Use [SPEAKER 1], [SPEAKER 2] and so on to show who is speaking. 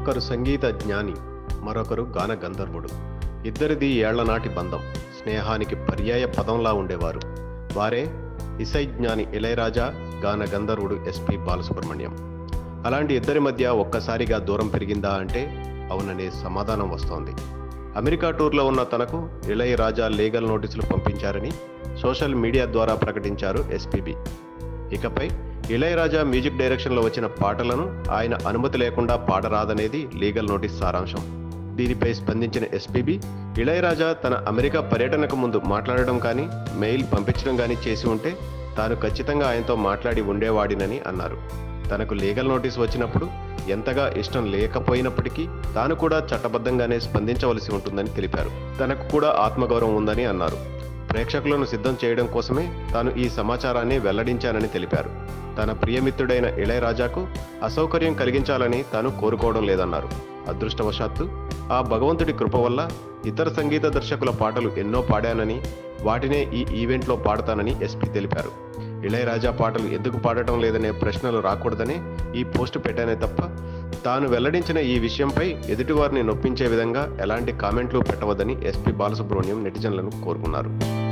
[SPEAKER 1] ఒకరు సంగీత జ్ఞాని, మరొకరు గాన గంధర్వుడు. ఇద్దరిది ఏళ్లనాటి బంధం. స్నేహానికి పర్యాయ పదంలా ఉండేవారు. వారే ఇసై జ్ఞాని ఇళయరాజా, గాన గంధర్వుడు ఎస్పి బాలసుబ్రహ్మణ్యం. అలాంటి ఇద్దరి మధ్య ఒక్కసారిగా దూరం పెరిగిందా అంటే అవుననే సమాధానం వస్తోంది. అమెరికా టూర్లో ఉన్న తనకు ఇళయరాజా లీగల్ నోటీసులు పంపించారని సోషల్ మీడియా ద్వారా ప్రకటించారు ఎస్పీబీ. ఇకపై ఇళయరాజా మ్యూజిక్ డైరెక్షన్లో వచ్చిన పాటలను ఆయన అనుమతి లేకుండా పాడరాదనేది లీగల్ నోటీస్ సారాంశం. దీనిపై స్పందించిన ఎస్పీబీ, ఇళయరాజా తన అమెరికా పర్యటనకు ముందు మాట్లాడడం కానీ, మెయిల్ పంపించడం కానీ చేసి ఉంటే తాను ఖచ్చితంగా ఆయనతో మాట్లాడి ఉండేవాడినని అన్నారు. తనకు లీగల్ నోటీస్ వచ్చినప్పుడు ఎంతగా ఇష్టం లేకపోయినప్పటికీ తాను కూడా చట్టబద్ధంగానే స్పందించవలసి ఉంటుందని తెలిపారు. తనకు కూడా ఆత్మగౌరవం ఉందని అన్నారు. ప్రేక్షకులను సిద్ధం చేయడం కోసమే తాను ఈ సమాచారాన్ని వెల్లడించానని తెలిపారు. తన ప్రియమిత్రుడైన ఇళయరాజాకు అసౌకర్యం కలిగించాలని తాను కోరుకోవడం లేదన్నారు. అదృష్టవశాత్తు ఆ భగవంతుడి కృప వల్ల ఇతర సంగీత దర్శకుల పాటలు ఎన్నో పాడానని, వాటినే ఈ ఈవెంట్లో పాడతానని ఎస్పీ తెలిపారు. ఇళయరాజా పాటలు ఎందుకు పాడటం లేదనే ప్రశ్నలు రాకూడదనే ఈ పోస్టు పెట్టానే తప్ప తాను వెల్లడించిన ఈ విషయంపై ఎదుటివారిని నొప్పించే విధంగా ఎలాంటి కామెంట్లు పెట్టవద్దని ఎస్పీ బాలసుబ్రహ్మణ్యం నెటిజన్లను కోరుకున్నారు.